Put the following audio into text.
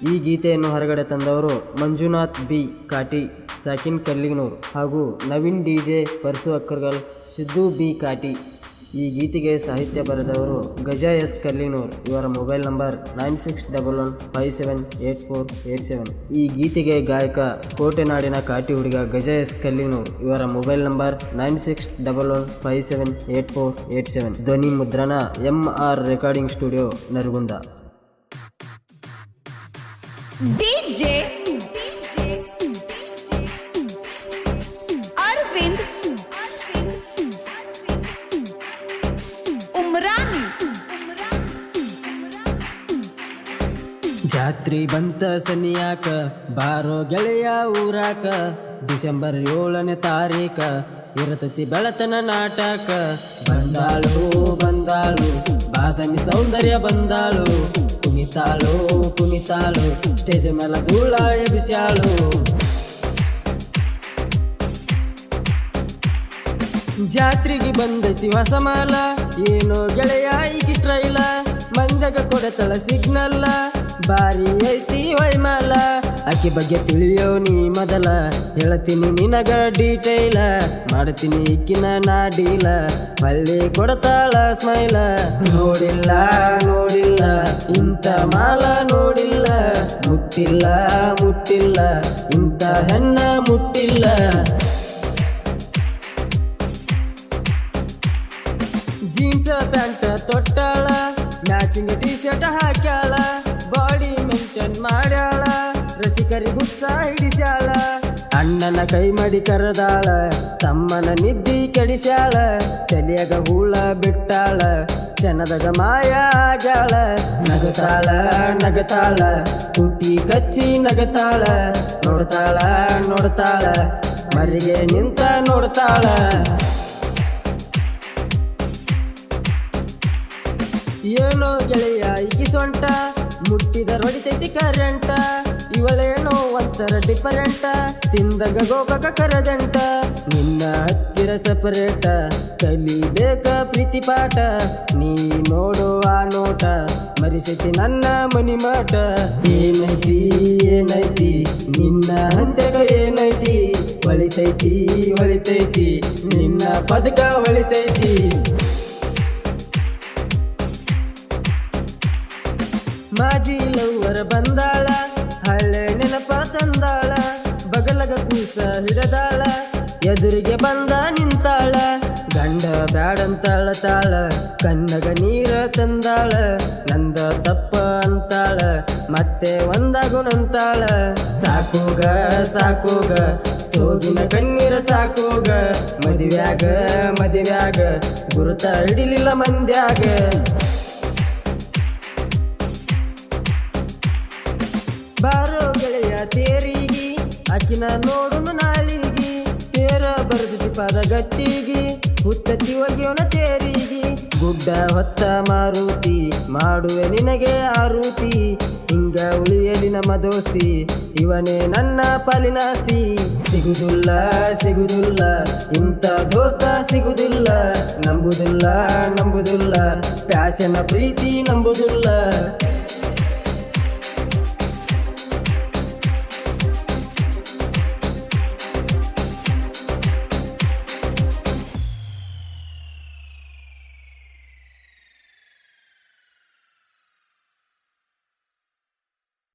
ಈ ಗೀತೆಯನ್ನು ಹೊರಗಡೆ ತಂದವರು ಮಂಜುನಾಥ್ ಬಿ ಕಾಟಿ, ಸಾಕಿನ್ ಕಲ್ಲಿಗ್ನೂರು ಹಾಗೂ ನವೀನ್ DJ ಪರ್ಸು ಅಕ್ಕರ್ಗಲ್, ಸಿದ್ದು ಬಿ ಕಾಟಿ. ಈ ಗೀತೆಗೆ ಸಾಹಿತ್ಯ ಬರೆದವರು ಗಜ ಎಸ್ ಕಲ್ಲಿಗ್ನೂರು. ಇವರ ಮೊಬೈಲ್ ನಂಬರ್ 9611578487. ಈ ಗೀತೆಗೆ ಗಾಯಕ ಕೋಟೆನಾಡಿನ ಕಾಟಿ ಹುಡುಗ ಗಜ ಎಸ್ ಕಲ್ಲಿಗ್ನೂರು. ಇವರ ಮೊಬೈಲ್ ನಂಬರ್ 9611578487. ಧ್ವನಿ ಮುದ್ರಣ MR recording studio Naragund. DJ Arvind Umrani. ಜಾತ್ರಿ ಬಂತ ಸನಿಯಾಕ ಬಾರೋ ಗೆಳೆಯ ಊರಾಕ, ಡಿಸೆಂಬರ್ 7ನೇ ತಾರೀಕ ಇರತತಿ ಬೆಳತನ ನಾಟಕ. ಬಂದಾಳು ಬಂದಾಳು ಬಾದಾಮಿ ಸೌಂದರ್ಯ ಬಂದಾಳು, ಕುಣಿತಾಳು ಕುಣಿತಾಳು ಸ್ಟೇಜ್ ಮೇಲೆ ಧೂಳ ಎಬಿಸ್ಯಾಳು. ಜಾತ್ರೆಗೆ ಬಂದೈತಿ ಹೊಸ ಮಾಲ, ಏನೋ ಗೆಳೆಯ ಈಗ ಟ್ರೈಲ, ಮಂದಗ ಕೊಡತಳ ಸಿಗ್ನಲ್ಲ, ಬಾರಿ ಐತಿ ವೈಮಾಲ. ಆಕಿ ಬಗ್ಗೆ ತಿಳಿಯೋ ನೀ ಮೊದಲ, ಹೇಳ್ತೀನಿ ನಿನಗ ಡೀಟೇಲ, ಮಾಡ್ತೀನಿ ಈಕಿನ ನಾ ಡೀಲ, ಹೊಳ್ಳಿ ಕೊಡತಾಳ ಸ್ಮೈಲ. ನೋಡಿಲ್ಲ ನೋಡಿಲ್ಲ ಇಂಥ ಮಾಲ ನೋಡಿಲ್ಲ, ಮುಟ್ಟಿಲ್ಲ ಮುಟ್ಟಿಲ್ಲ ಇಂಥ ಹೆಣ್ಣ ಮುಟ್ಟಿಲ್ಲ. ಜೀನ್ಸ್ ಪ್ಯಾಂಟ್ ತೊಟ್ಟಾಳ, ಮ್ಯಾಚಿಂಗ್ ಟೀ ಶರ್ಟ್ ಹಾಕ್ಯಾಳ, ಬಾಡಿ ಮೇಂಟೈನ್ ಮಾಡ್ಯಾಳ, ರಸಿಕರಿ ಹುಚ್ಚ ಹಿಡಿಸ್ಯಾಳ. ಅಣ್ಣನ ಕೈ ಮಾಡಿ ಕರೆದಾಳ, ತಮ್ಮನ ನಿದ್ದಿ ಕೆಡಿಸ್ಯಾಳ, ತಲಿಯಾಗ ಹೂಳ ಬಿಟ್ಟಾಳ, ಕ್ಷಣದಾಗ ಮಾಯ ಆಗ್ಯಾಳ. ನಗತಾಳ ನಗತಾಳ ತುಟಿ ಕಚ್ಚಿ ನಗತಾಳ, ನೋಡ್ತಾಳ ನೋಡ್ತಾಳ ಮರಿಗೆ ನಿಂತ ನೋಡ್ತಾಳ. ಏನೋ ಗೆಳೆಯ ಈಗಿ ಸೊಂಟ, ಮುಟ್ಟಿದ ಹೊಡಿತೈತಿ ಕರೆಂಟ, ಇವಳೇನೋ ಒಂಥರ ಡಿಫರೆಂಟ, ತಿಂದಾಗ ಗೋಪಕ ಕರದಂಟ. ನಿನ್ನ ಹತ್ತಿರ ಸಪರೇಟ, ಕಲಿಬೇಕ ಪ್ರೀತಿ ಪಾಠ, ನೀ ನೋಡುವ ನೋಟ ಮರಿಸೈತಿ ನನ್ನ ಮನಿ ಮಾಟ. ಏನೈತಿ ಏನೈತಿ ನಿನ್ನ ಹಂತಕ ಏನೈತಿ, ಹೊಳಿತೈತಿ ಹೊಳಿತೈತಿ ನಿನ್ನ ಪದಕ ಹೊಳಿತೈತಿ. ಮಾಜಿ ಲವ್ವರ ಬಂದಾಳ, ಹಳೆ ನೆನಪ ತಂದಾಳ, ಬಗಲಗ ಕೂಸ ಹಿಡದಾಳ, ಎದುರಿಗೆ ಬಂದ ನಿಂತಾಳ, ಗಂಡ ಬ್ಯಾಡಂತಾಳ ತಾಳ, ಕಣ್ಣಗ ನೀರ ತಂದಾಳ, ನಂದ ತಪ್ಪ ಅಂತಾಳ, ಮತ್ತೆ ಒಂದಾಗುಣಂತಾಳ. ಸಾಕೋಗ ಸಾಕೋಗ ಸೋಗಿನ ಕಣ್ಣೀರ ಸಾಕೋಗ, ಮದುವ್ಯಾಗ ಮದುವ್ಯಾಗ ಗುರುತ ಹಿಡಿಲಿಲ್ಲ ಮಂದ್ಯಾಗ. ಬಾರೋ ಗೆಳೆಯ ತೇರಿಗಿ, ಆಕಿನ ನೋಡುನು ನಾಳಿಗಿ, ತೇರ ಬರೆದಿ ಪಾದ ಗಟ್ಟಿಗಿ, ಹುತ್ತತಿ ಒಗೆಯೋನ ತೇರಿಗಿ. ಗುಡ್ಡ ಹೊತ್ತ ಮಾರುತಿ ಮಾಡುವೆ ನಿನಗೆ ಆರುತಿ, ಹಿಂಗ ಉಳಿಯಲಿ ನಮ್ಮ ದೋಸ್ತಿ, ಇವನೇ ನನ್ನ ಪಾಲಿನಾಸ್ತಿ. ಸಿಗುದಿಲ್ಲ ಸಿಗುದಿಲ್ಲ ಇಂಥ ದೋಸ್ತ ಸಿಗುದಿಲ್ಲ, ನಂಬುದಿಲ್ಲ ನಂಬುದಿಲ್ಲ ಪ್ಯಾಶನ ಪ್ರೀತಿ ನಂಬುದಿಲ್ಲ.